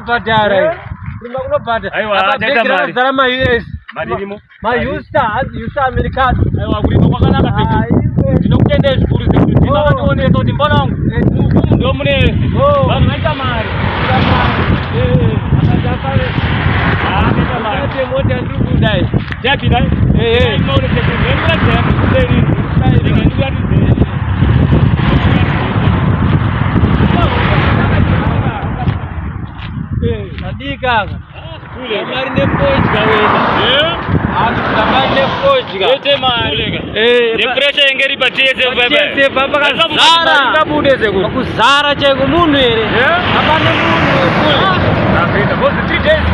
kunobhadhara. Kurima kunobhadhara. Aiwa, taita mari. Zara ma-US. Maririmo. Ma-USA American. Aiwa, kurima kwakanaka sekuru. Ndinokutendei zvikuru sekuru. Ndinokatoonesa kuti mbona wangu. Ndo mune. Vanhu vaita mari. Akajapare. Taita mari. Ate mota ndiri kudai. Japi dai? Ndinokone sekuru. Ndinokone Nadika. Mari nepodya wena. Mari nepodya. Yete mari. Depression ingeri patiyese baba. Patiyese baba kazara. Kabude sekuru. Kuzara cheko munhu ere. Apane munhu. Napenda boss 3 days.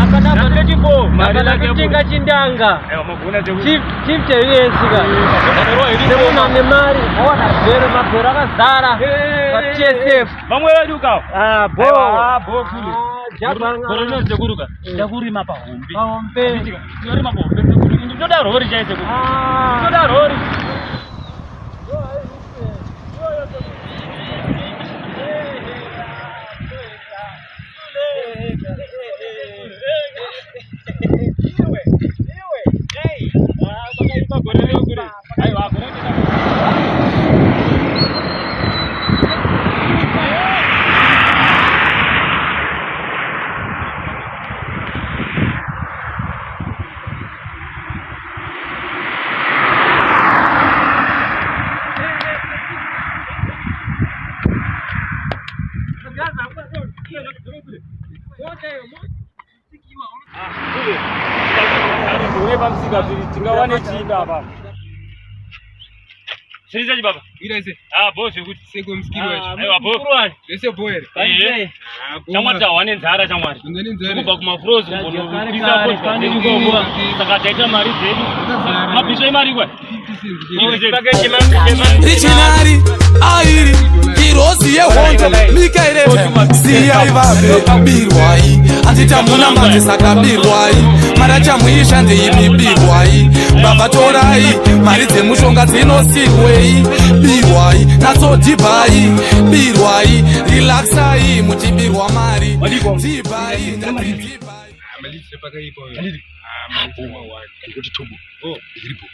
Apana 24. Mari nakutenga chindanga. Maguna sekuru. Chief cheyesika. Sekuna nemari. Zero mapera akazara. Patiyese. Vamwe veduka. Bo kule. Jabanga. Korona sekuruka. Ndakurima pahombe. Pahombe. Ndiyorima pahombe sekuru. Ndoda rori chai sekuru. Ndoda rori. Tingawane chinda hapa. Sirizaji baba. Ila ise. Boss kuti seko msikiri wacho. Aiwa boss. Ese boere. Chamwata wane nzara chamwari. Ngani nzara. Kubva kuma froze mbono. Isa boss ndi ngomwa. Saka taita mari zedu. Mabisho imari kwa. Richinari airi Kirosi yehondo Mikaire Siya ivabe Birwai Antita muna mbazi saka birwai Maracha muisha ndi imi birwai Baba torai Marize mushonga zino sigwei Birwai Naso dibai Birwai Relaxai Mutibirwa mari Dibai Amalisi paka hipo. Mabuma wa Kuti tubu Hiripo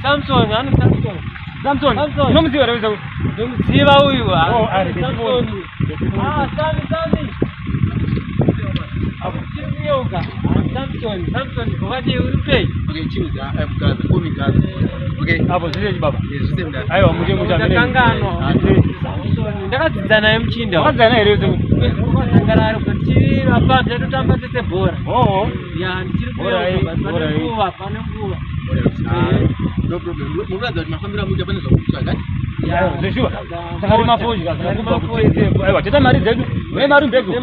Samson, anu Samson. Unomuziva ere sekuru? Ndomuziva uyu. Samson. Sami. Chimyoga. Samson. Wakati uripei. Okay, choose. I am Gaza. Call me Gaza. Okay. Hapo zileji baba. Yes, same that. Aiwa muje mutamene. Kangano. Samson. Ndakadzidza naye mchinda. Wakadzana ere sekuru? Wakadzana ari kuti apata totamba tese bhora. Ya, ndichiri kuva. Pane nguva. No problem. Muradza kuti mafambira muita pane zvakutsvaga. Ya, zveshuwa. Takari mafodya. Aiwa, teta mari dzedu. Mune mari mbegu.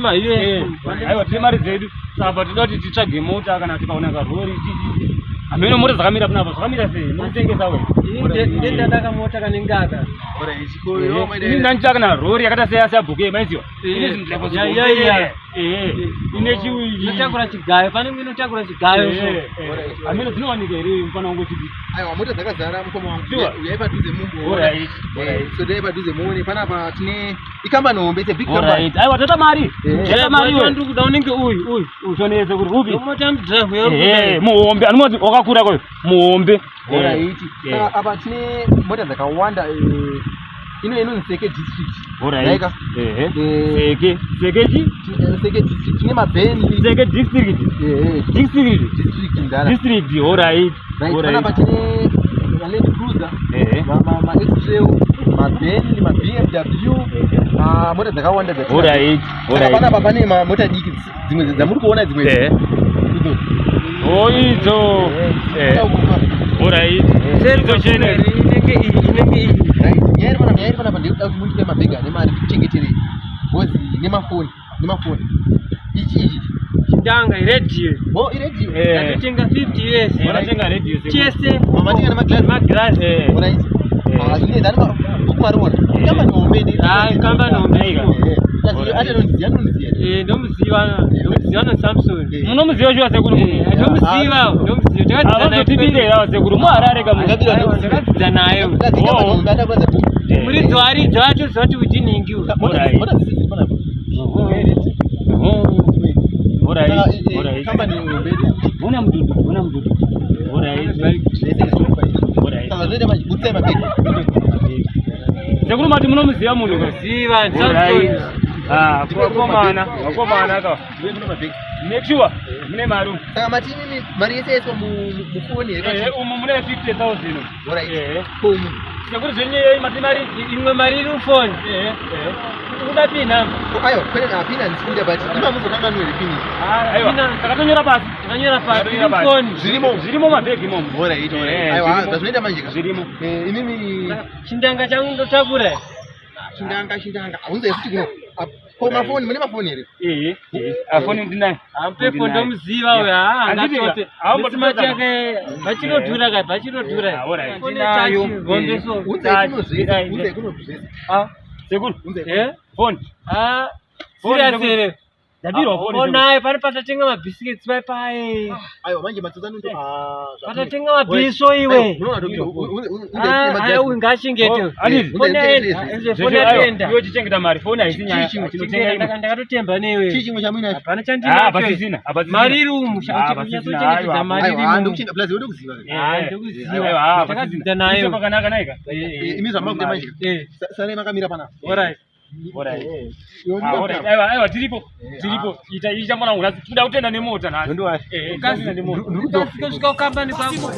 Aiwa, tine mari dzedu. Saka toda kuti titsvage mota kana tikaona karori. Ameno mota dzakamira panapa. Dzakamira sei? Munotengesa we. Ndendaka mota kanengaka. Ora ichikoyo. Ini ndanditsvaka na rori yakata seya bhuke maiziwa. Ya. Ine chiwiji. Inotakura chigayo. Pane imwe inotakura chigayo. Ameno dzinowanika ere mufana wangu chiti. Aiwa, mota dzakazara mukoma wangu. Sure. Uyai padhuze mumbo. Alright. So dai padhuze muone panapa tine ikambani hombe it's a big company. Alright. Aiwa tata mari. Tata mari Wewe ndiri kuda unenge uyu. Utoneze kuti upi? Mota mudrive yoro. Muhombe. Anoti wakakura kwayo. Muhombe. Alright. Saka apa tine mota dzakawanda inonzi Seke district. Alright. Seke district tine mabheni. Seke district. District ndara. District. Alright. Panapa tine Land Cruiser. Ma X-Trail, ma Bentley, ma BMW. Mota dzakawanda dzakawanda. Alright. Panapa pane mota diki dzimwe dzamuri kuona dzimwe. Idzo. Alright. Self chene inenge iyi. Nyari panapa ndikuda kuti mundipe mabhega nemari kuchengetere bhozi nemafoni. Ichi Shindanga radio. Oh, radio. Ndatenga 50 US. Unatenga radio sekuru. TSF. Mama tinga na maglass. Unaiti. Zvine dzana kumarona. Kamba nombeni. Kamba nombeni. Ati nonziya. Ndomuziva na Samsung. Munomuziva chwa sekuru. Ndomuziva. Takatibirira sekuru muharare takadzidza nayo. Muri dzwari dzacho zvati ujiningi. Kamba nombeni. Una mdudu. Sekuru mati munomuziva munhu ka? Ziva Samsung. Wakomana ka. Make sure mune mari. Saka mati mimi mari yese yeso mufoni here. Umu mune 50,000. Alright. Sekuru zvenye mati mari Imwe mari iri mufoni. Uda pina. Ayo, kwene na pina ndisikuja but ima muzokanga nwere pini. Aiwa, takatonyora pasi. Takanyora pasi mufoni. Zvirimo mabhegi momo. Alright. Aiwa, zvinoita manje ka. Zvirimo. Inini Chindanga changu ndotakura. Chindanga. Unze futi kuno. Ko mafoni, mune mafoni here. Afoni ndinayo. Ampe fondo muziva uya. Ngatote. Smart yake bachinodhura kai bachinodhura. Ndinayo. Gombeso. Unze kuno bzese. Sekuru. Eh? Phone. Serious. Ndabirwa phone. Onaye pari patatenga mabhisikitsi pai. Ayo manje matsotsa ndo Patatenga mabhiso iwe. Ngachingete. Phone yatenda. Iwe chichengeta mari phone haisinya. Chinotenga ndakatotemba newe. chimwe chamwina. Hapana chandina. Basisina. Mari rumu. Uchichengetedza mari rumu. Ndokuchinga plus ode kuziva. Ndokuziva. Takadzidza nayo. Pakanaka naika. Imizwa makuti manje. Sare makamira pana. Alright. Aiwa tiripo. Ita mwana unga kuda kutenda nemota nazo. Kasina nemota. Ukasvika ukambani kwako.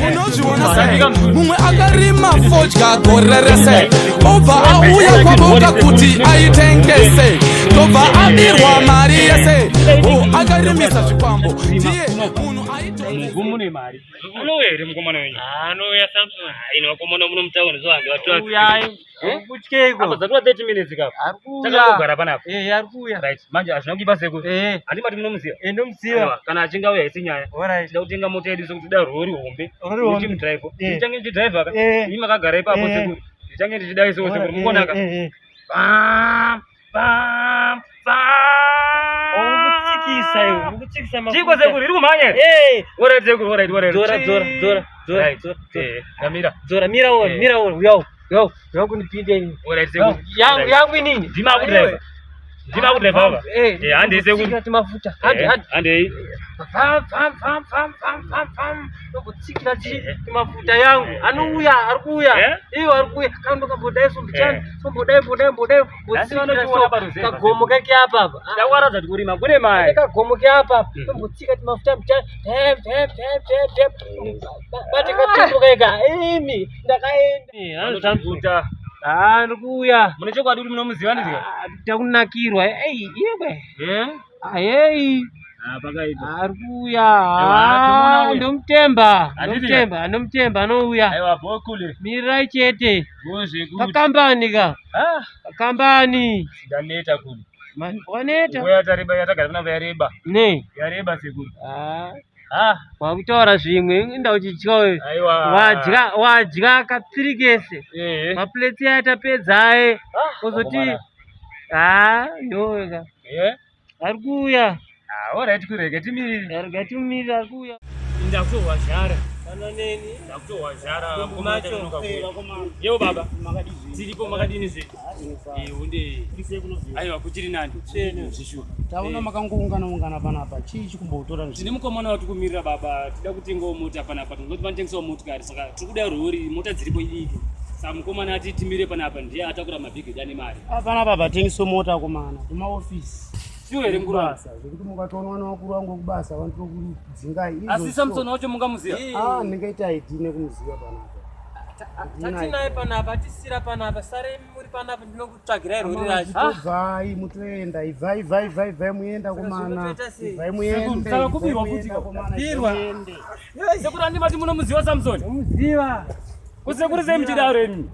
Unozviona sei mumwe akarima fodya gorerese obva auya kwaboka kuti aitengese tobva abirwa mari yese akarimisa zvipambo ndiye munhu mune mari unowere mukomana wenyu anouya Samsung ino wakomana muno mutauni zvange watu uyai kutyeko apa zatwa 30 minutes kapo takagara panapa arikuya right manje azvina kuipa seku andimati munomuziva ndomuziva kana achinga uya isinyaya tida kutenga mota yedu sokuti da rori hombe kuti mudrive ndichange ndidrive aka imi makagara ipapo seku ndichange ndichidai seku seku mukonaka chiko seku riri kumhanya dzora mira uya kunipindeni yangu inini ndima kudrive apa handei seku mafuta handei ndobotsikira mafuta yangu anouya arikuya iyo arikuya kandokambodai sombodai kagomo kake apapa ndakuwaradza kuti kurima kune mari kagomo ke apapa tombotsika timafuta mchani batekatembokaika imi ndakaenda ndikuya mune chokwadi kuti munomuziva ndizika takunakirwa iwe arikuya ndomutemba anouya mirirai chete pakambani pakambani ndaneta kuli waneta yatagara panapa yareba yareba sekuru wakutaura zvimwe inda uchityawe wadya kapfirikese mapuleti atapedzaye kuzoti ndoka arikuya alright kurege timiriri arikuya ndakutohwazhara yewo baba tiripo makadini zve aiwa kuchiri nani taona makangoungana panapa chii chikumbotora tine mukomana wati kumirira baba tida kutengawo mota panapa tinoti panotengesawo motikari saka tiri kuda rori mota dziripo idiki saka mukomana ati timire panapa ndiye atakura mabhigidhi ane mari panapa patengeso mota komana kumaofisi siwo here mukuru basa zvekuti mukatoonwa nevakuru vangu kubasa vanotiro kudzingai asi Samson wacho mungamuziva ndingaita idine kumuziva panapa tatinaye panapa tisira panapa sare muri panapa ndinokutsvagirai rori racho tobvai mutoenda ibvai muenda komana ibvai muende saka kubirwa futi birwa sekuri andimati munomuziva Samson muziva kusekuri sei muchidaro imi